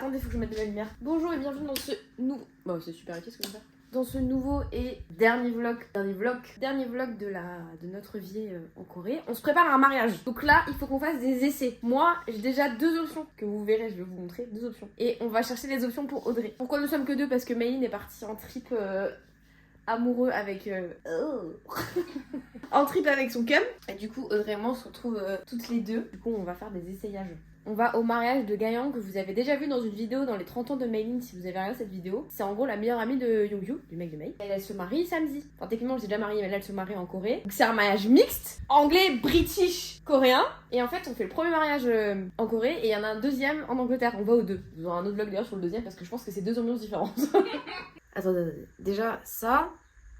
attendez, faut que je mette de la lumière. Bonjour et bienvenue dans ce nouveau... Bon, c'est super utile ce que je vais faire. Dans ce nouveau et dernier vlog de notre vie en Corée. On se prépare à un mariage. Donc là, il faut qu'on fasse des essais. Moi, j'ai déjà 2 options que vous verrez, je vais vous montrer 2 options. Et on va chercher les options pour Audrey. Pourquoi nous sommes que 2? Parce que Maïline est partie en trip amoureux avec... en trip avec son cum. Et du coup, Audrey et moi, on se retrouve toutes les 2. Du coup, on va faire des essayages. On va au mariage de Gaëtan que vous avez déjà vu dans une vidéo dans les 30 ans de Maïline si vous avez regardé cette vidéo. C'est en gros la meilleure amie de Youngju, du mec de May. Elle se marie samedi. Enfin techniquement j'ai déjà marié mais là elle se marie en Corée. Donc c'est un mariage mixte, anglais, british, coréen. Et en fait on fait le premier mariage en Corée et il y en a un deuxième en Angleterre. On va aux 2. Vous aurez un autre vlog d'ailleurs sur le deuxième parce que je pense que c'est 2 ambiances différentes. Attendez. Déjà ça...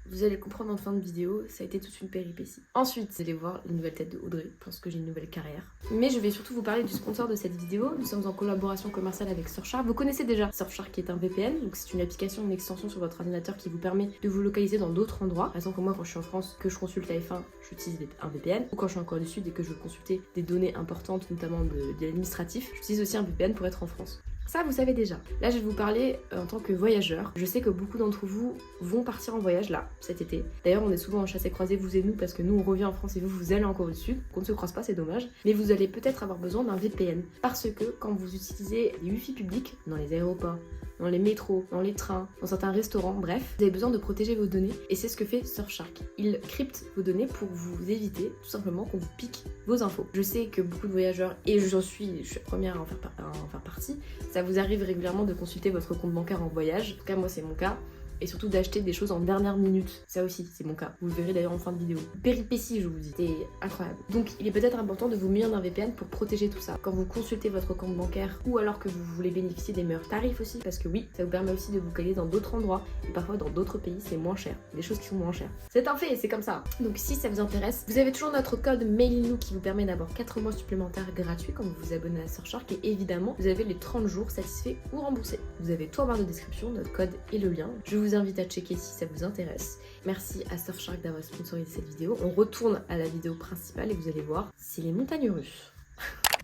Vous allez comprendre en fin de vidéo, ça a été toute une péripétie. Ensuite, vous allez voir une nouvelle tête de Audrey. Je pense que j'ai une nouvelle carrière. Mais je vais surtout vous parler du sponsor de cette vidéo. Nous sommes en collaboration commerciale avec Surfshark. Vous connaissez déjà Surfshark qui est un VPN. Donc c'est une application, une extension sur votre ordinateur qui vous permet de vous localiser dans d'autres endroits. Par exemple, moi quand je suis en France, que je consulte la F1, j'utilise un VPN. Ou quand je suis en Corée du Sud et que je veux consulter des données importantes, notamment de l'administratif, j'utilise aussi un VPN pour être en France. Ça, vous savez déjà. Là, je vais vous parler en tant que voyageur. Je sais que beaucoup d'entre vous vont partir en voyage là, cet été. D'ailleurs, on est souvent en chassé-croisé, vous et nous, parce que nous, on revient en France et vous allez encore au sud. Qu'on ne se croise pas, c'est dommage. Mais vous allez peut-être avoir besoin d'un VPN. Parce que quand vous utilisez les Wi-Fi publics dans les aéroports, dans les métros, dans les trains, dans certains restaurants, bref, vous avez besoin de protéger vos données et c'est ce que fait Surfshark. Il crypte vos données pour vous éviter tout simplement qu'on vous pique vos infos. Je sais que beaucoup de voyageurs, et je suis la première à en faire partie, ça vous arrive régulièrement de consulter votre compte bancaire en voyage. En tout cas, moi c'est mon cas. Et surtout d'acheter des choses en dernière minute. Ça aussi, c'est mon cas. Vous le verrez d'ailleurs en fin de vidéo. Péripétie, je vous dis. C'est incroyable. Donc, il est peut-être important de vous munir d'un VPN pour protéger tout ça. Quand vous consultez votre compte bancaire ou alors que vous voulez bénéficier des meilleurs tarifs aussi, parce que oui, ça vous permet aussi de vous caler dans d'autres endroits. Et parfois, dans d'autres pays, c'est moins cher. Des choses qui sont moins chères. C'est un fait, c'est comme ça. Donc, si ça vous intéresse, vous avez toujours notre code MAILINOU qui vous permet d'avoir 4 mois supplémentaires gratuits quand vous vous abonnez à Surfshark. Et évidemment, vous avez les 30 jours satisfaits ou remboursés. Vous avez tout en barre de description, notre code et le lien. Je vous invite à checker si ça vous intéresse. Merci à Surfshark d'avoir sponsorisé cette vidéo. On retourne à la vidéo principale et vous allez voir, c'est les montagnes russes.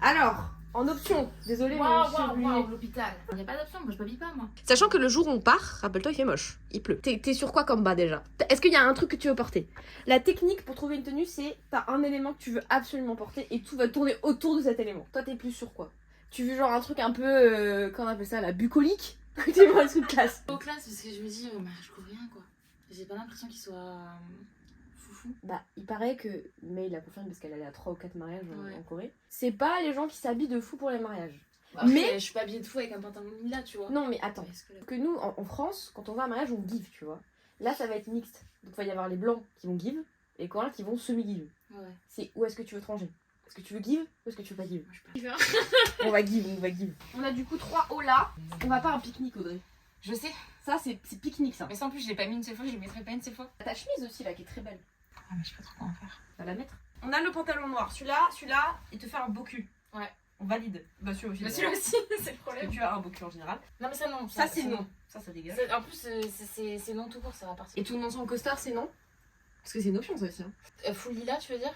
Alors, en option, désolé, Waouh, l'hôpital. Il n'y a pas d'option, moi je m'habille pas moi. Sachant que le jour où on part, rappelle-toi, il fait moche, il pleut. T'es sur quoi comme bas déjà? Est-ce qu'il y a un truc que tu veux porter? La technique pour trouver une tenue, c'est t'as un élément que tu veux absolument porter et tout va tourner autour de cet élément. Toi, t'es plus sur quoi? Tu veux genre un truc un peu, comment on appelle ça, la bucolique? Tu veux un truc classe? Au classe parce que je me dis, je couvre rien quoi. J'ai pas l'impression qu'il soit foufou. Bah, il paraît que, mais il a confirmé parce qu'elle allait à 3 ou 4 mariages en Corée. C'est pas les gens qui s'habillent de fou pour les mariages. Après, mais je suis pas habillée de fou avec un pantalon là, tu vois. Non, mais attends. Que nous, en France, quand on va à un mariage, on give, tu vois. Là, ça va être mixte. Donc, il va y avoir les blancs qui vont give et les coréens qui vont semi-give. Ouais. C'est où est-ce que tu veux te ranger? Est-ce que tu veux give ou est-ce que tu veux pas give? Moi, je peux. On va give. On a du coup 3 hauts là. On va pas à un pique-nique, Audrey. Je sais. Ça, c'est pique-nique, ça. Mais ça, en plus, je l'ai pas mis une seule fois, je le mettrai pas une seule fois. Ta chemise aussi, là, qui est très belle. Ah, mais je sais pas trop quoi en faire. On va la mettre. On a le pantalon noir. Celui-là, il te fait un beau cul. Ouais. On valide. Bah, celui aussi. Bah, celui-là aussi, c'est le problème. Tu as un beau cul en général. Non, mais ça, non. Ça, c'est non. Ça dégage. En plus, c'est non tout court, ça va partir. Et tout le monde en costard, c'est non? Parce que c'est une option, ça aussi. Hein. Full lila, tu veux dire?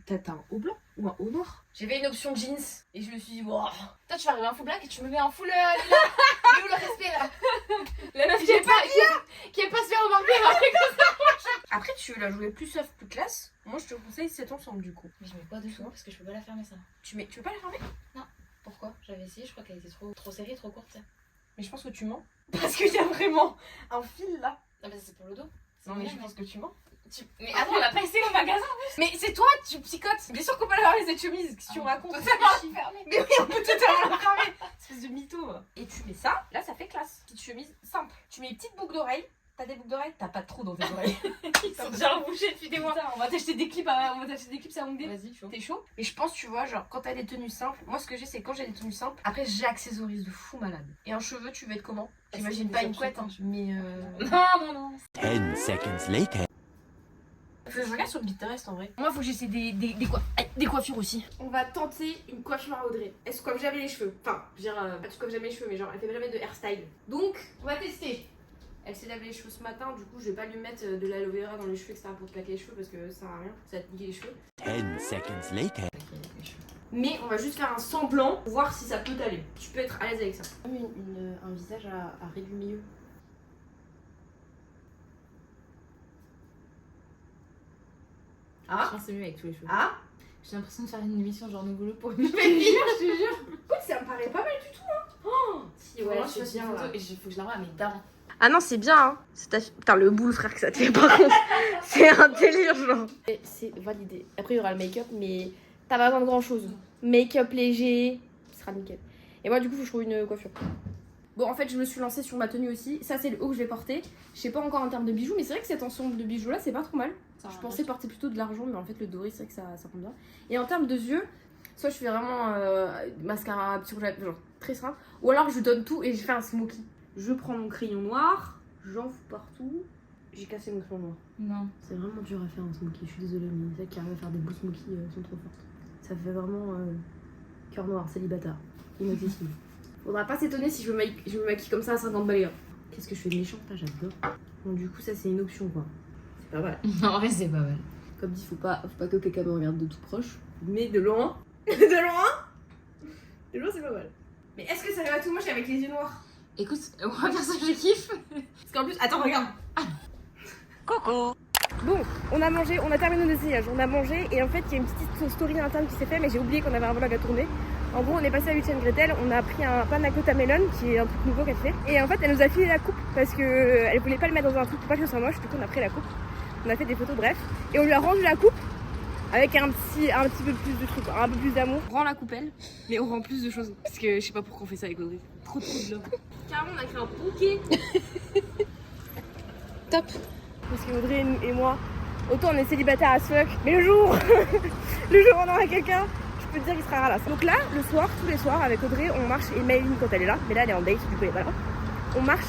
T'as un haut blanc ou un haut noir? J'avais une option jeans et je me suis dit, wow. Toi, tu vas arriver en full black et tu me mets en full lila. Il est où le respect là? La meuf qui est pas se faire remarquer avec ça. Après, tu veux la jouer plus soft, plus classe? Moi, je te conseille cet ensemble du coup. Mais je mets pas dessous parce que je peux pas la fermer ça. Tu veux pas la fermer? Non. Pourquoi? J'avais essayé, je crois qu'elle était trop serrée, trop courte. Mais je pense que tu mens. Parce qu'il y a vraiment un fil là. Ah, bah c'est pour le dos. Non, mais je pense que tu mens. Mais attends, on l'a pas essayé au magasin. Mais c'est toi, tu psychotes. Bien sûr qu'on peut la fermer cette chemise. Qu'est-ce que tu me racontes? Mais oui, on peut totalement la fermer. Espèce de mytho. Et tu mets ça, là ça fait classe. Petite chemise simple. Tu mets une petite boucle d'oreille. T'as des boucles d'oreilles? T'as pas de trous dans tes oreilles. Ils sont déjà rebouchés depuis des mois. On va t'acheter des clips à Hongdae. Vas-y, chaud. T'es chaud? Mais je pense, tu vois, genre quand t'as des tenues simples, moi ce que j'ai c'est quand j'ai des tenues simples, après j'accessorise de fou malade. Et en cheveux, tu veux être comment? J'imagine pas une couette, hein, mais Non. 10 seconds later. Faut que je regarde sur le Pinterest en vrai. Moi, faut que j'essaie des coiffures aussi. On va tenter une coiffure à Audrey. Elle se coiffe jamais les cheveux. Enfin, je veux dire, elle se coiffe jamais les cheveux, mais genre, elle fait jamais de hairstyle. Donc, on va tester. Elle s'est lavé les cheveux ce matin, du coup, je vais pas lui mettre de l'aloe vera dans les cheveux, etc. pour te plaquer les cheveux parce que ça sert à rien, ça va te niquer les cheveux. 10 seconds later. Mais on va juste faire un semblant pour voir si ça peut t'aller. Tu peux être à l'aise avec ça. Comme un visage à raie du milieu. Je pense que c'est mieux avec tous les cheveux. Ah J'ai l'impression de faire une émission genre nouveau look pour une nouvelle vie, je te jure. écoute, ça me paraît pas mal du tout, hein. Oh si, ouais, Vraiment, je je fais fais une bien, photo là. et il faut que je l'envoie à mes darons. Ah non, c'est bien, hein. Putain, le boule, frère, que ça te fait, par contre. C'est un délire, genre. C'est validé. Après, il y aura le make-up, mais t'as pas besoin de grand-chose. Make-up léger, ce sera nickel. Et moi, du coup, faut que je trouve une coiffure. Bon, en fait, je me suis lancée sur ma tenue aussi. Ça, c'est le haut que je vais porter. Je sais pas encore en termes de bijoux, mais c'est vrai que cet ensemble de bijoux-là, c'est pas trop mal. Je pensais porter plutôt de l'argent, mais en fait, le doré, c'est vrai que ça rend bien. Et en termes de yeux, soit je fais vraiment mascara, petit rouge à lèvres, genre très simple, ou alors je donne tout et je fais un smoky. Je prends mon crayon noir, j'en fous partout. J'ai cassé mon crayon noir. Non. C'est vraiment dur à faire un smoky, je suis désolée, mais celles qui arrivent à faire des beaux smoky sont trop fortes. Ça fait vraiment cœur noir, célibataire, inaccessible. Faudra pas s'étonner si je me maquille comme ça à 50 balais. Qu'est-ce que je fais de méchante là, j'adore. Bon, du coup, ça c'est une option quoi. C'est pas mal. Non, en vrai, c'est pas mal. Comme dit, faut pas que quelqu'un me regarde de tout proche, mais de loin. De loin, c'est pas mal. Mais est-ce que ça va tout moche avec les yeux noirs? Écoute, moi perso, je kiffe. Parce qu'en plus, attends, regarde. Coucou. Bon, on a mangé, on a terminé nos essayages, on a mangé et en fait il y a une petite story interne qui s'est faite mais j'ai oublié qu'on avait un vlog à tourner. En gros on est passé à 8ème Gretel, on a pris un panna cotta melon qui est un truc nouveau qu'elle fait et en fait elle nous a filé la coupe parce que elle voulait pas le mettre dans un truc pour pas que ce soit moche, du coup on a pris la coupe, on a fait des photos bref et on lui a rendu la coupe avec un petit peu plus de trucs, un peu plus d'amour. On rend la coupelle mais on rend plus de choses parce que je sais pas pourquoi on fait ça avec Audrey, trop de love. Carrément on a créé un bouquet. Top. Parce que Audrey et moi, autant on est célibataire as fuck, mais le jour où on aura quelqu'un, je peux te dire qu'il sera ralasse. Donc là, le soir, tous les soirs, avec Audrey, on marche, et Maëline quand elle est là, mais là elle est en date, du coup elle est pas là. On marche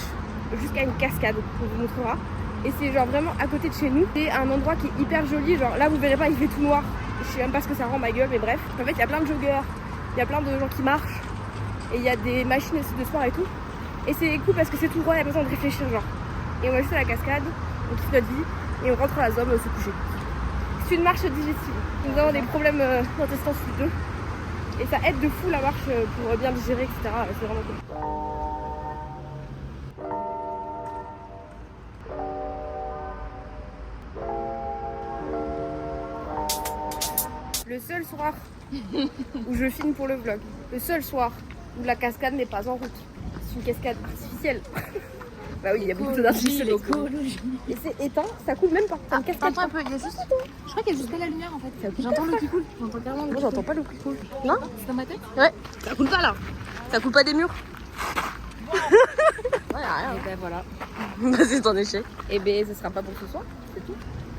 jusqu'à une cascade, on vous montrera. Et c'est genre vraiment à côté de chez nous. C'est un endroit qui est hyper joli, genre là vous verrez pas, il fait tout noir. Je sais même pas ce que ça rend ma gueule, mais bref. En fait, il y a plein de joggeurs, il y a plein de gens qui marchent, et il y a des machines aussi de sport et tout. Et c'est cool parce que c'est tout droit, il y a besoin de réfléchir, genre. Et on va juste à la cascade. On kiffe notre vie et on rentre à la zone se coucher. C'est une marche difficile. Nous avons des problèmes d'intestin sous deux. Et ça aide de fou la marche pour bien digérer, etc. C'est vraiment cool. Le seul soir où je filme pour le vlog, le seul soir où la cascade n'est pas en route. C'est une cascade artificielle. Bah oui, il y a beaucoup d'artificiels. Et c'est éteint, ça coule même pas. C'est une cascade. Attends un peu, il y a juste. Je crois qu'il y a juste pas la lumière en fait. J'entends l'eau qui coule. J'entends carrément l'eau. Moi j'entends pas l'eau qui coule. Non? C'est dans ma tête? Ouais. Ça coule pas là. Ça coule pas des murs. Ouais, rien. Et ben voilà. C'est un échec. Et ben ce sera pas pour ce soir, c'est tout.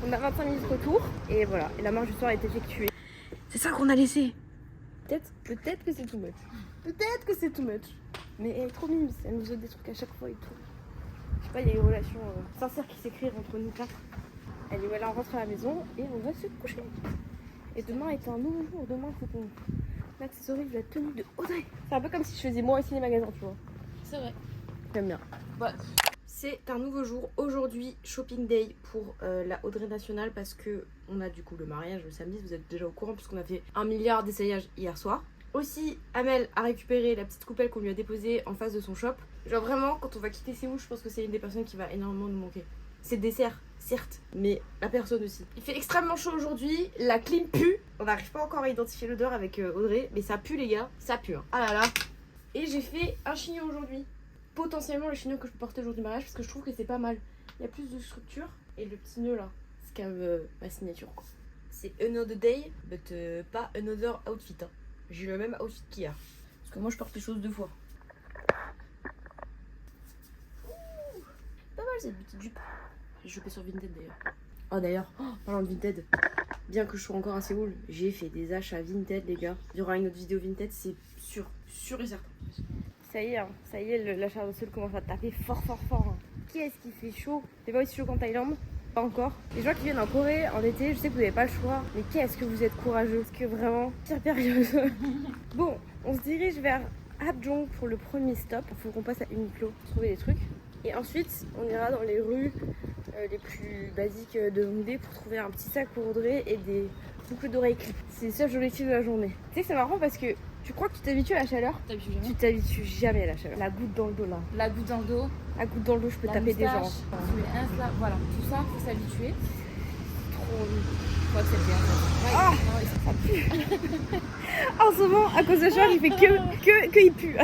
On a 25 minutes retour et voilà. Et la marche du soir est effectuée. C'est ça qu'on a laissé. Peut-être que c'est too much. Peut-être que c'est too much. Mais elle est trop mimes, elle nous donne des trucs à chaque fois et tout. Je sais pas, il y a une relation sincère qui s'écrit entre nous quatre. Elle dit voilà, on rentre à la maison et on va se coucher. Et demain est un nouveau jour. Demain, il faut qu'on accessorise la tenue de Audrey. C'est un peu comme si je faisais moi aussi les magasins, tu vois. C'est vrai. J'aime bien. Bah. C'est un nouveau jour. Aujourd'hui, shopping day pour la Audrey Nationale parce que on a du coup le mariage le samedi. Vous êtes déjà au courant puisqu'on a fait 1 milliard d'essayages hier soir. Aussi, Amel a récupéré la petite coupelle qu'on lui a déposée en face de son shop. Genre vraiment, quand on va quitter Séoul, je pense que c'est une des personnes qui va énormément nous manquer. C'est le dessert, certes, mais la personne aussi. Il fait extrêmement chaud aujourd'hui, la clim pue. On n'arrive pas encore à identifier l'odeur avec Audrey, mais ça pue les gars, ça pue. Hein. Ah là là. Et j'ai fait un chignon aujourd'hui. Potentiellement le chignon que je peux porter le jour du mariage parce que je trouve que c'est pas mal. Il y a plus de structure et le petit nœud là, c'est quand même ma signature quoi. C'est another day, but pas another outfit. Hein. J'ai le même outfit qu'hier. Parce que moi je porte les choses 2 fois. Ouh, pas mal cette petite jupe. J'ai chopé sur Vinted d'ailleurs. Oh d'ailleurs, parlant de Vinted, bien que je sois encore à Séoul, j'ai fait des achats Vinted les gars. Il y aura une autre vidéo Vinted, c'est sûr et certain. Ça y est, l'achat de sol commence à taper fort. Hein. Qu'est-ce qui fait chaud? C'est pas aussi chaud qu'en Thaïlande? Pas encore. Les gens qui viennent en Corée en été, je sais que vous n'avez pas le choix, mais qu'est-ce que vous êtes courageux. Parce que vraiment, pire période. Bon, on se dirige vers Hapjeong pour le premier stop. Il faut qu'on passe à Uniqlo pour trouver des trucs. Et ensuite, on ira dans les rues les plus basiques de Hongdae pour trouver un petit sac pour Audrey et des boucle d'oreille clip. C'est le seul objectif de la journée. Tu sais, c'est marrant parce que tu crois que tu t'habitues à la chaleur. Tu t'habitues jamais à la chaleur. La goutte dans le dos là. La goutte dans le dos. La goutte dans le dos, je peux La taper des gens. moustache, sous les ins, là, voilà, tout ça, faut s'habituer. Trop Je crois que c'est bien. Ah, en ce moment, à cause de chaleur, il fait que il pue.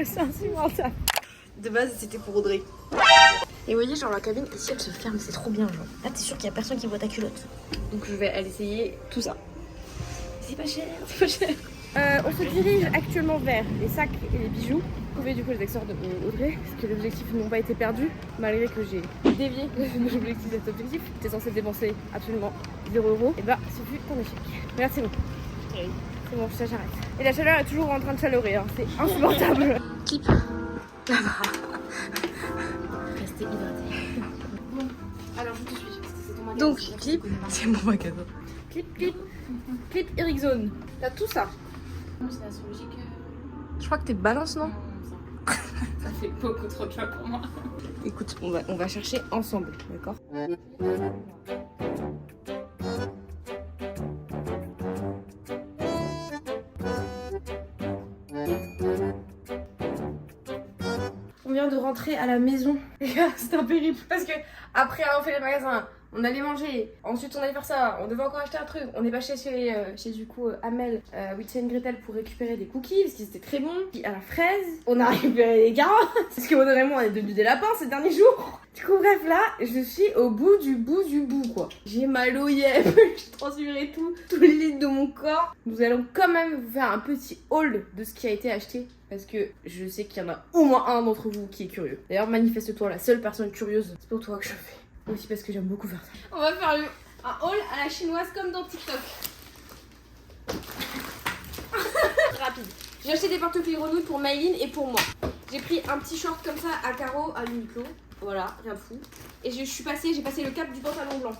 C'est insupportable. De base, c'était pour Audrey. Et vous voyez, genre la cabine ici, elle se ferme, c'est trop bien. Genre. Là, t'es sûr qu'il y a personne qui voit ta culotte. Donc je vais aller essayer tout ça. C'est pas cher, c'est pas cher. On se dirige actuellement vers les sacs et les bijoux. Trouver du coup les accessoires de Audrey, parce que les objectifs n'ont pas été perdus, malgré que j'ai dévié de l'objectif de cet objectif. J'étais censée dépenser absolument 0 €. Et bah, ce fut un échec. Regarde, c'est bon. C'est bon, ça j'arrête. Et la chaleur est toujours en train de chaleurrer, hein. C'est insupportable. Clip. Restez hydraté. Bon, alors je te suis, parce que c'est ton magasin. Donc, clip, c'est mon magasin. Clip Eric Zone. T'as tout ça. C'est astrologique. Je crois que t'es balance, non? Ça fait beaucoup trop de choix pour moi. Écoute, on va chercher ensemble, d'accord? On vient de rentrer à la maison. Les gars, c'était un périple. Parce que après avoir fait les magasins, on allait manger, ensuite on allait faire ça, on devait encore acheter un truc. On est passé chez du coup Amel, Witchen Gretel pour récupérer des cookies parce qu'ils étaient très bons. Puis à la fraise, on a récupéré des carottes parce que Audrey et moi on est devenus des lapins ces derniers jours. Du coup bref là, je suis au bout du bout quoi. J'ai mal aux yeux, j'ai transféré tous les litres de mon corps. Nous allons quand même vous faire un petit haul de ce qui a été acheté. Parce que je sais qu'il y en a au moins un d'entre vous qui est curieux. D'ailleurs manifeste-toi, la seule personne curieuse, c'est pour toi que je fais. Aussi parce que j'aime beaucoup faire ça. On va faire un haul à la chinoise comme dans TikTok. Rapide. J'ai acheté des porte-clés grenouilles pour Maïline et pour moi. J'ai pris un petit short comme ça à carreaux à Uniqlo. Voilà, rien de fou. Et j'ai passé le cap du pantalon blanc.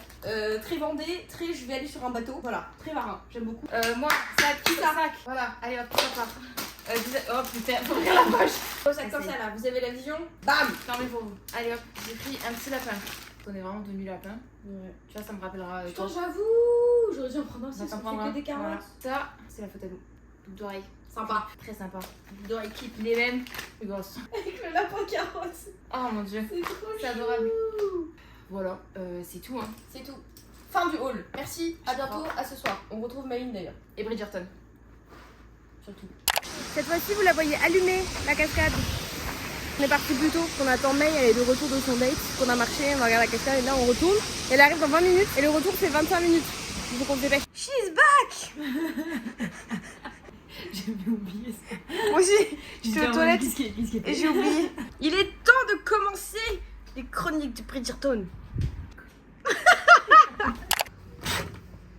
Très vendé, très je vais aller sur un bateau. Voilà, très marin, j'aime beaucoup. Moi, sac. Voilà, allez hop, ça part. Oh putain, faut ouvrir la poche. Au sac comme ça là, vous avez la vision. Bam. Non mais pour vous. Allez hop, j'ai pris un petit lapin. On est vraiment devenu lapin. Ouais. Tu vois, ça me rappellera. Putain, j'avoue, j'aurais dû en prendre un aussi, ça fait que des carottes. Voilà. Ça, c'est la photo à nous. Boucle d'oreille. Sympa. Très sympa. Boucle d'oreille clip, les mêmes, plus grosses. Avec le lapin carotte. Oh mon dieu. C'est trop C'est adorable. Voilà, c'est tout hein. C'est tout. Fin du haul. Merci, à Je bientôt, crois. à ce soir. On retrouve Maïline d'ailleurs. Et Bridgerton. Surtout. Cette fois-ci, vous la voyez allumer, la cascade. On est parti plus tôt, qu'on attend May, elle est de retour de son date. Qu'on a marché, on va regarder la cascade et là on retourne. Elle arrive dans 20 minutes et le retour c'est 25 minutes. Il faut qu'on se dépêche. She's back. J'avais oublié ça. Moi aussi, j'étais aux toilettes et et j'ai oublié. Il est temps de commencer les chroniques de Bridgerton.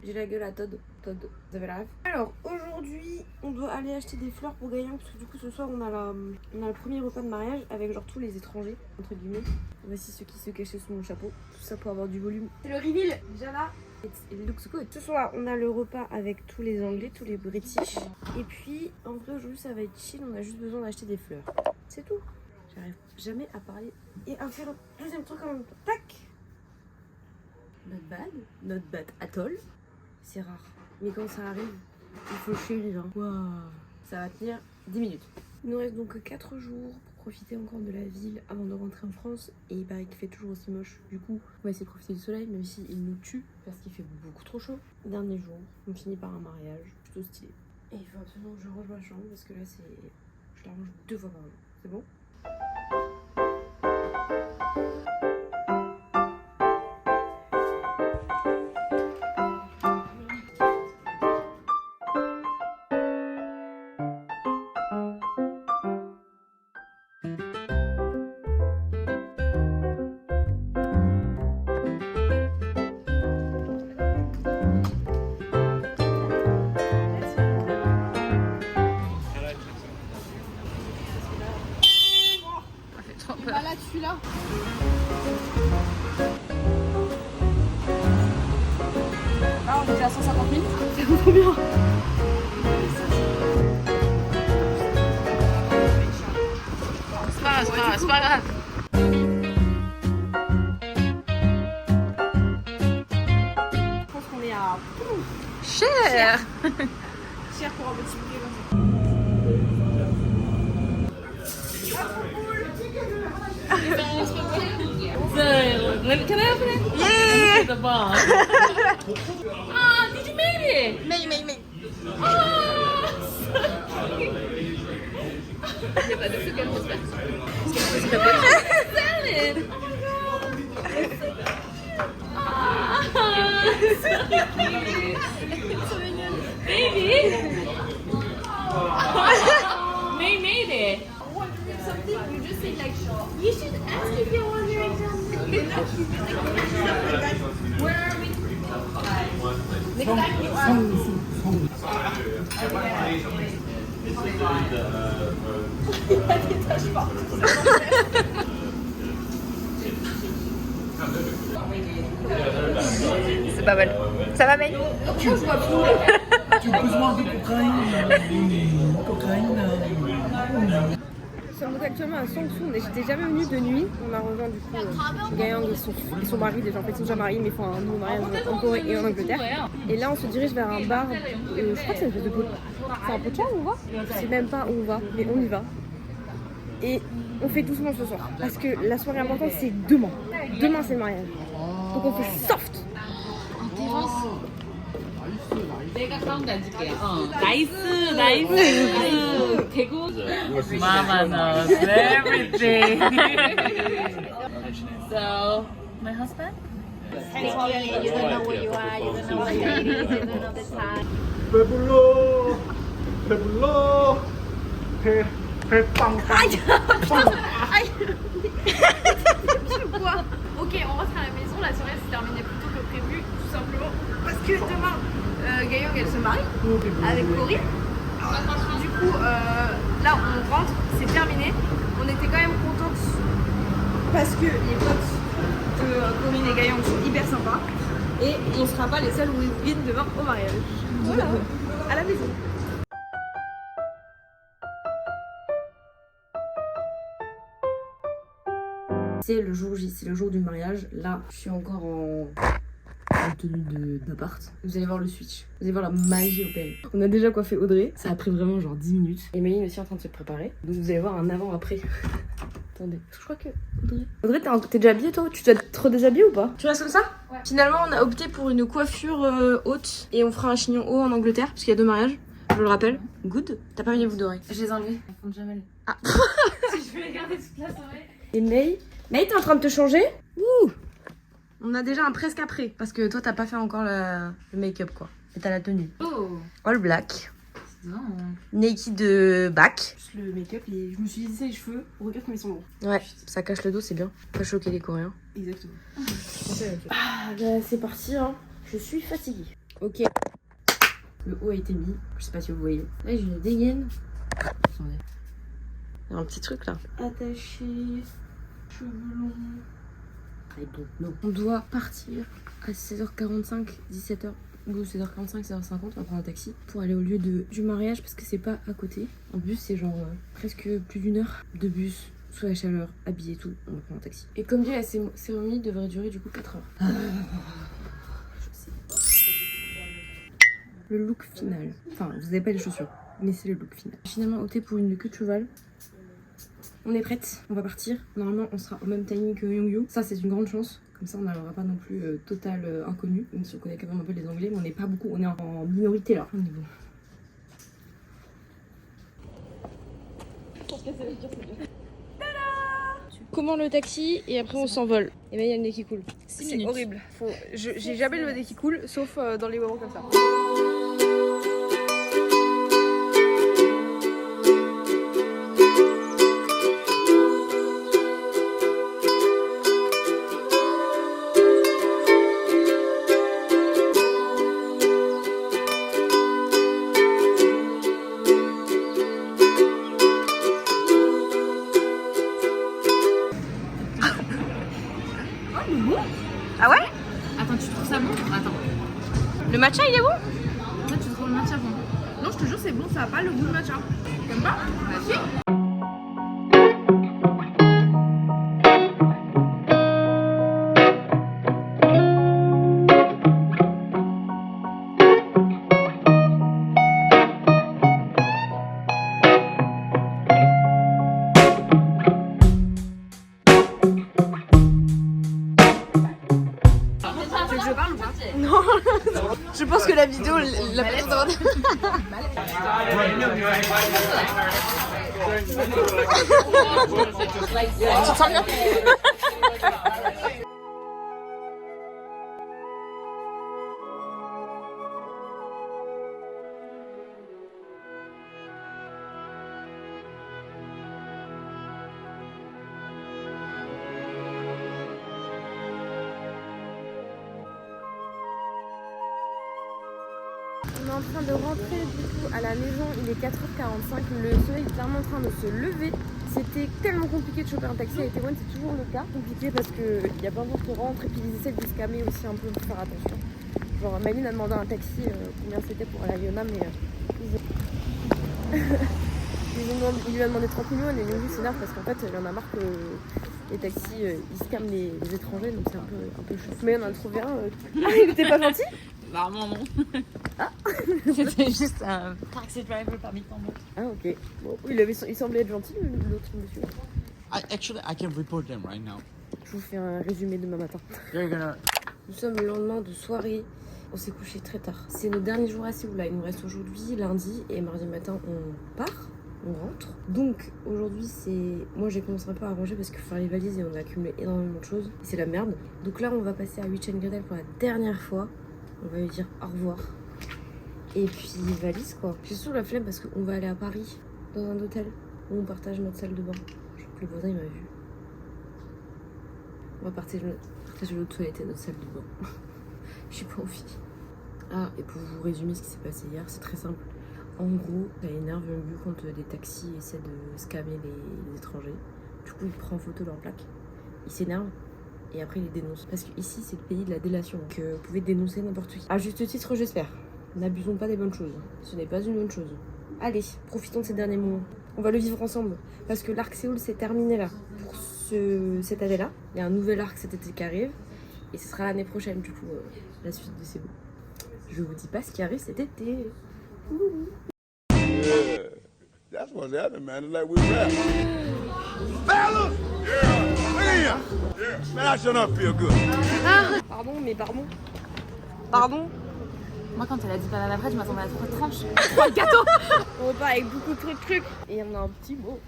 J'ai la gueule à Todd. Todd, vous avez la rêve. Alors aujourd'hui, on doit aller acheter des fleurs pour Gaïan parce que du coup ce soir on a le premier repas de mariage avec genre tous les étrangers entre guillemets. Voici ceux qui se cachaient sous mon chapeau. Tout ça pour avoir du volume. C'est le reveal. Déjà là. It looks good. Ce soir, on a le repas avec tous les Anglais, tous les British. Et puis, en vrai, aujourd'hui, ça va être chill. On a juste besoin d'acheter des fleurs. C'est tout. J'arrive jamais à parler et à faire le deuxième truc en même temps. Tac. Not bad at all. C'est rare. Mais quand ça arrive, il faut le suivre. Waouh. Ça va tenir 10 minutes. Il nous reste donc 4 jours pour profiter encore de la ville avant de rentrer en France. Et il paraît qu'il fait toujours aussi moche. Du coup, on va essayer de profiter du soleil, même s'il nous tue parce qu'il fait beaucoup trop chaud. Dernier jour, on finit par un mariage plutôt stylé. Et il faut absolument que je range ma chambre parce que là, je la range 2 fois par jour. C'est bon? Celui-là. Ah, on est à 150 000. C'est trop bien. C'est pas grave. Je pense qu'on est à Cher. Cher pour un petit bouquet comme ça. Can I open it? Yeah! The ball. Ah, did you make it? Me. Il y a pas de feu comme j'espère. C'est pas possible. Salad. Ah, baby. May made it. Something you just say like, you should ask if you're wondering something. Where are we? Next time you are. C'est pas mal. Ça va, May? Tu as besoin de cocaïne. Nous sommes donc actuellement à Songsu, mais j'étais jamais venue de nuit. On a rejoint du coup Gayang et son mari, déjà en fait ils sont déjà mariés mais ils font un nouveau mariage en Corée et en Angleterre. Et là on se dirige vers un bar, je crois que c'est une espèce de pot. C'est un pocha où on va? Je sais même pas où on va, mais on y va. Et on fait doucement ce soir, parce que la soirée importante c'est demain. Demain c'est le mariage. Donc on fait soft. 내가 가운데 앉을게요. 나이스. 대구. Mama knows everything. So, my husband? You don't know where you are, you don't know what it is, you don't know the time. 배불러. 배빵빵. Ok, on rentre à la maison, la soirée s'est terminée plus tôt que prévu, tout simplement parce que demain, Gayong elle se marie avec Corinne. Du coup, là on rentre, c'est terminé. On était quand même contentes parce que les potes de Corinne et Gayong sont hyper sympas et on sera pas les seuls win demain au mariage. Voilà, à la maison. C'est le jour J, c'est le jour du mariage. Là, je suis encore en tenue d'appart. Vous allez voir le switch. Vous allez voir la magie opérée. On a déjà coiffé Audrey. Ça a pris vraiment genre 10 minutes. Et Méline aussi en train de se préparer. Donc vous allez voir un avant-après. Attendez. Je crois que Audrey, t'es déjà habillée toi? Tu dois te redéshabiller ou pas? Tu restes comme ça? Ouais. Finalement, on a opté pour une coiffure haute. Et on fera un chignon haut en Angleterre. Parce qu'il y a 2 mariages. Je le rappelle. Good. T'as pas mis les boucles d'oreilles? Je les ai enlevées. Elles font jamais. Ah. Je vais les garder toute la soirée. Et May, t'es en train de te changer? Ouh. On a déjà un presque après. Parce que toi, t'as pas fait encore le make-up, quoi. Et t'as la tenue. Oh, All black. non. Naked back. Juste le make-up, je me suis dit c'est les cheveux, regarde comme ils sont longs. Ouais, ça cache le dos, c'est bien. Pas choquer les Coréens. Exactement. Ah, bah, c'est parti, hein. Je suis fatiguée. Ok. Le haut a été mis. Je sais pas si vous voyez. Là, j'ai une dégaine. Attendez. Il y a un petit truc, là. Attaché, cheveux longs. On doit partir à 16h45, 17h ou 16h45, 16h50, on va prendre un taxi pour aller au lieu du mariage parce que c'est pas à côté. En bus, c'est genre presque plus d'1 heure de bus, sous la chaleur, habillé et tout, on va prendre un taxi. Et comme dit, la cérémonie devrait durer du coup 4 heures. Je sais. Le look final. Enfin, vous avez pas les chaussures, mais c'est le look final. Finalement opté pour une queue de cheval. On est prête, on va partir. Normalement, on sera au même timing que Yongyu. Ça, c'est une grande chance. Comme ça, on n'aura pas non plus total inconnu. Même si on connaît quand même un peu les anglais, mais on n'est pas beaucoup. On est en minorité là. On est bon. Comment le taxi et après on s'envole. Et bien il y a le nez qui coule. C'est horrible. J'ai jamais le nez qui coule, sauf dans les moments comme ça. Ah ouais? Attends, tu trouves ça bon? Attends. Le matcha il est bon? En fait, tu trouves le matcha bon? Non, je te jure, c'est bon, ça a pas le goût de matcha. T'aimes pas? Bah si. la vidéo, la personne devant. Tu te sens bien? On est en train de rentrer du coup à la maison, il est 4h45, le soleil est clairement en train de se lever. C'était tellement compliqué de choper un taxi à Itaewon, c'est toujours le cas. Compliqué parce qu'il y a plein de gens qui rentrent et puis ils essaient de se calmer aussi un peu pour faire attention. Genre Maline a demandé un taxi, combien c'était pour aller à Yona, mais il lui a demandé 30 millions et Young s'énerve parce qu'en fait il en a marre que les taxis ils scamment les étrangers, donc c'est un peu chaud. Mais on en a trouvé un. Ah, il était pas gentil? Clairement non. Ah. C'était juste un taxi driver parmi tant d'autres. Ah ok. Bon, il semblait être gentil l'autre monsieur. Actually, I can report them right now. Je vous fais un résumé demain matin. They're gonna. Nous sommes le lendemain de soirée. On s'est couché très tard. C'est nos derniers jours à Séoul là. Il nous reste aujourd'hui, lundi et mardi matin on part. On rentre. Donc aujourd'hui c'est... Moi j'ai commencé un peu à ranger parce qu'il faut faire les valises et on a accumulé énormément de choses. Et c'est la merde. Donc là on va passer à Witchen Gradel pour la dernière fois. On va lui dire au revoir. Et puis valise quoi. J'ai surtout la flemme parce qu'on va aller à Paris dans un hôtel où on partage notre salle de bain. Je crois que le voisin il m'a vu. On va partager notre toilette et notre salle de bain. J'ai pas envie. Ah, et pour vous résumer ce qui s'est passé hier, c'est très simple. En gros, ça énerve vu quand des taxis essaient de scammer les étrangers. Du coup, il prend en photo leur plaque, il s'énerve et après il les dénonce. Parce que ici, c'est le pays de la délation, donc vous pouvez dénoncer n'importe qui. À juste titre, j'espère. N'abusons pas des bonnes choses. Ce n'est pas une bonne chose. Allez, profitons de ces derniers moments. On va le vivre ensemble. Parce que l'arc Séoul s'est terminé là. Pour cette année-là. Il y a un nouvel arc cet été qui arrive. Et ce sera l'année prochaine, du coup, la suite de Séoul. Je vous dis pas ce qui arrive cet été. Yeah, that's what's happening, man. It's like we rap. Fellas! Yeah, man! Yeah. Man, I sure not feel good. Pardon, mais pardon. Pardon? Moi, quand elle a dit banane après, je m'attendais à 3 tranches. 3 gâteaux! On repart avec beaucoup de trucs. Et on a un petit mot.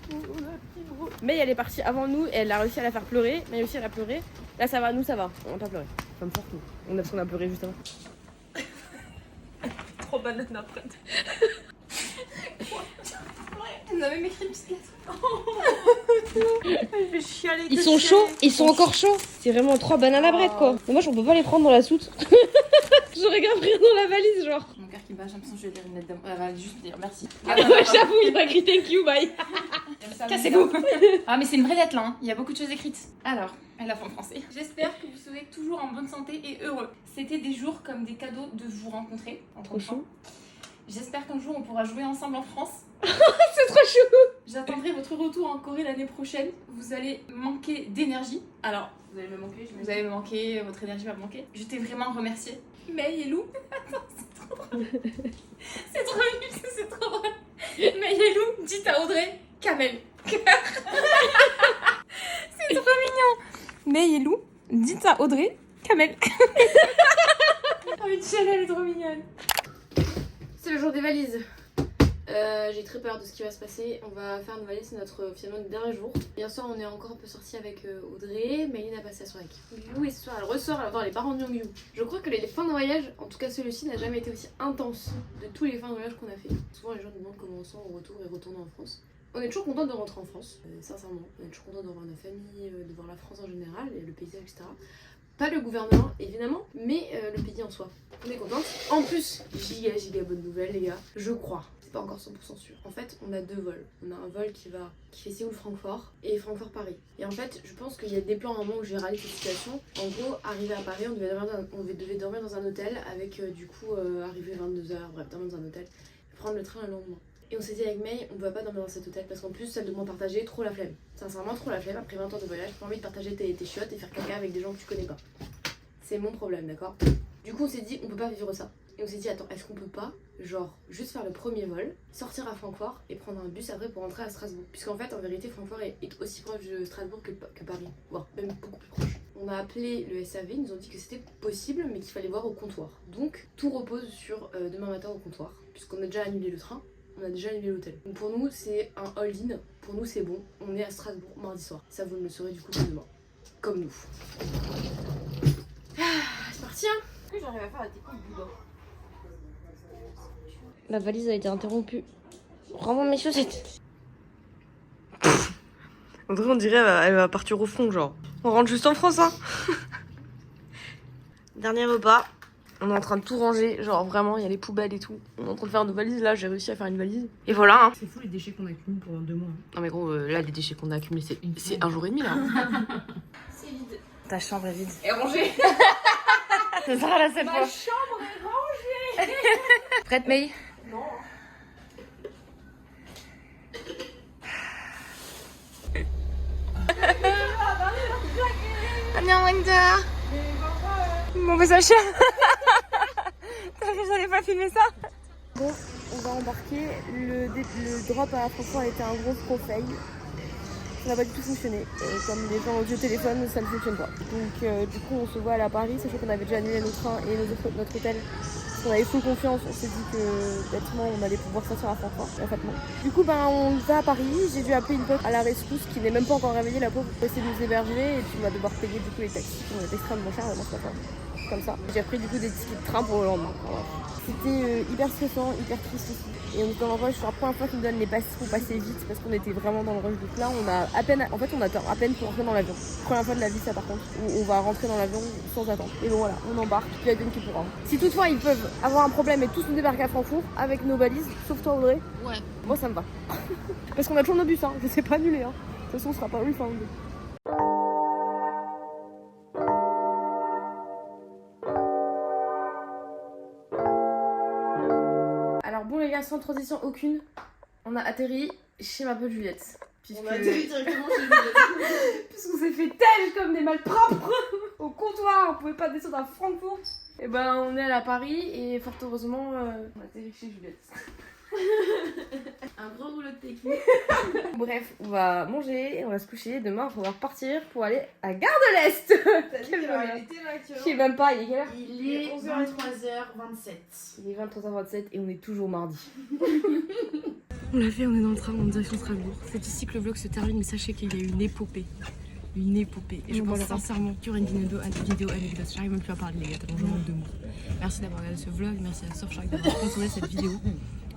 Mais elle est partie avant nous et elle a réussi à la faire pleurer. Mais aussi elle a pleuré. Là ça va, nous ça va. On n'a pas pleuré. Comme surtout. Parce qu'on a pleuré juste avant. Trop banane après. Vous avez même écrit une petite lettre. Elle fait chialer. Ils sont chauds, ils sont encore chauds. C'est vraiment 3 bananes à bread quoi. Mais moi je peux pas les prendre dans la soute. J'aurais qu'à pris dans la valise genre. Mon cœur qui bat, j'ai l'impression que je vais lire une lettre d'amour. Elle va juste dire merci. J'avoue, il m'a écrit thank you, bye. Cassez-vous. Ah mais c'est une vraie lettre là, hein. Il y a beaucoup de choses écrites. Alors, elle a fait en français. J'espère que vous serez toujours en bonne santé et heureux. C'était des jours comme des cadeaux de vous rencontrer. Trop chou. J'espère qu'un jour on pourra jouer ensemble en France. C'est trop chou. J'attendrai votre retour en Corée l'année prochaine. Vous allez manquer d'énergie. Alors, vous allez me manquer, votre énergie va me manquer. Je t'ai vraiment remercié. May et Lou. Attends, c'est trop drôle. C'est trop nul, c'est trop drôle. May et Lou, dites à Audrey, Kamel. C'est trop mignon. May et Lou, dites à Audrey, Kamel. Oh, Michel, elle est trop mignonne. C'est le jour des valises. J'ai très peur de ce qui va se passer. On va faire nos valises, c'est finalement notre dernier jour. Hier soir, on est encore un peu sortis avec Audrey. Maëline a passé la soirée avec Youyou et ce soir, elle ressort, elle va voir les parents de Youyou. Je crois que les fins de voyage, en tout cas celui-ci, n'a jamais été aussi intense de tous les fins de voyage qu'on a fait. Souvent, les gens nous demandent comment on sent au retour et retourner en France. On est toujours content de rentrer en France, sincèrement. On est toujours content de voir nos familles, de voir la France en général, et le paysage, etc. Pas le gouvernement, évidemment, mais le pays en soi. On est contente. En plus, giga bonne nouvelle, les gars. Je crois. C'est pas encore 100% sûr. En fait, on a 2 vols. On a un vol qui fait Séoul-Francfort et Francfort-Paris. Et en fait, je pense qu'il y a des plans à un moment où j'ai râlé cette situation. En gros, arrivé à Paris, on devait dormir dans un hôtel avec du coup arriver 22h, bref, dormir dans un hôtel, et prendre le train le lendemain. Et on s'est dit avec May, on ne va pas dormir dans cet hôtel parce qu'en plus, salle de bain partagée, trop la flemme. Sincèrement, trop la flemme. Après 20 ans de voyage, j'ai pas envie de partager tes chiottes et faire caca avec des gens que tu connais pas. C'est mon problème, d'accord? Du coup, on s'est dit, on peut pas vivre ça. Et on s'est dit, attends, est-ce qu'on peut pas, genre, juste faire le premier vol, sortir à Francfort et prendre un bus après pour rentrer à Strasbourg? Puisqu'en fait, en vérité, Francfort est aussi proche de Strasbourg que Paris, voire même beaucoup plus proche. On a appelé le SAV, ils nous ont dit que c'était possible mais qu'il fallait voir au comptoir. Donc tout repose sur demain matin au comptoir, puisqu'on a déjà annulé le train, on a déjà annulé l'hôtel. Donc pour nous c'est un all-in, pour nous c'est bon, on est à Strasbourg mardi soir. Ça vous ne le saurez du coup que demain, comme nous. C'est parti hein. Est-ce que j'arrive à faire la technique du boudin? La valise a été interrompue. Rends-moi mes chaussettes. On dirait elle va partir au fond, genre. On rentre juste en France, hein. Dernier repas. On est en train de tout ranger, genre vraiment, il y a les poubelles et tout. On est en train de faire nos valises, là, j'ai réussi à faire une valise. Et voilà, hein. C'est fou les déchets qu'on accumule pendant 2 mois. Non mais gros, là, les déchets qu'on a accumulés, c'est un jour et demi, là. C'est vide. Ta chambre est vide. Et rangée. C'est ça, là, cette Ma fois. chambre est rangée. Prête, May? Non. Mon message. J'allais pas filmer ça. Bon, on va embarquer. Le drop à Francfort a été un gros pro fail. Ça n'a pas du tout fonctionné. Comme les gens au téléphone, ça ne fonctionne pas. Donc du coup, on se voit à Paris, sachant qu'on avait déjà annulé nos trains et notre hôtel. On avait full confiance, on s'est dit que bêtement on allait pouvoir sortir à Francfort, en fait non. Du coup on va à Paris, j'ai dû appeler une pote à la rescousse qui n'est même pas encore réveillée, la pauvre, pour essayer de nous héberger et puis on va devoir payer du coup les taxis qui vont être extrêmement chers, mais bon c'est pas grave. Comme ça. J'ai repris du coup des tickets de train pour le lendemain. Voilà. C'était hyper stressant, hyper triste aussi. Et on était dans le rush, c'est la première fois qu'ils nous donnent les passes pour passer vite parce qu'on était vraiment dans le rush. Donc là on a à peine, en fait on attend à peine pour rentrer dans l'avion. Première fois de la vie ça par contre, où on va rentrer dans l'avion sans attendre. Et donc voilà, on embarque, puis advienne qui pourra. Si toutefois ils peuvent avoir un problème et tous nous débarquer à Francfort avec nos valises, sauf toi Audrey. Ouais. Moi ça me va. Parce qu'on a toujours nos bus, hein, je sais pas annuler. Hein. De toute façon on sera pas refund. Alors bon les gars, sans transition aucune, on a atterri chez ma pote Juliette. On a atterri directement chez Juliette. Puisqu'on s'est fait tel comme des malpropres au comptoir, on pouvait pas descendre à Francfort. Et ben on est allé à Paris et fort heureusement on a atterri chez Juliette. Un gros rouleau de technique. Bref, on va manger, on va se coucher, demain on va repartir pour aller à Gare de l'Est. Quel bonheur. Je sais même pas, il est quelle heure? Il est 23h27. Il est 23h27 et on est toujours mardi. On l'a fait, on est dans le train en direction Strasbourg. C'est ici que le vlog se termine, mais sachez qu'il y a une épopée. Une épopée. Et je pense sincèrement qu'il y aura une vidéo anecdote. J'arrive même plus à parler les gars, tellement je manque de mots. Merci d'avoir regardé ce vlog, merci à Surfshark d'avoir sponsorisé cette vidéo.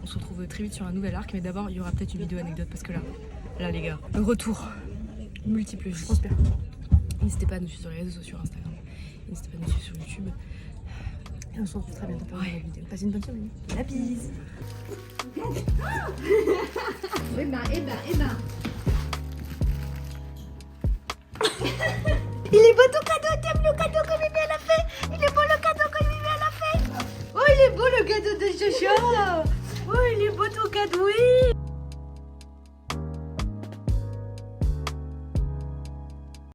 On se retrouve très vite sur un nouvel arc, mais d'abord il y aura peut-être une vidéo anecdote parce que là les gars, le retour, multiples vies. N'hésitez pas à nous suivre sur les réseaux sociaux, sur Instagram, n'hésitez pas à nous suivre sur YouTube. Et on se retrouve très bientôt pour une nouvelle vidéo. Passez une bonne semaine. La bise. Eh ben. Il est beau ton cadeau, t'aimes le cadeau que Mimi elle a fait? Il est beau le cadeau que Mimi elle a fait? Oh il est beau le cadeau de Chacha. Oh il est beau ton cadeau, oui.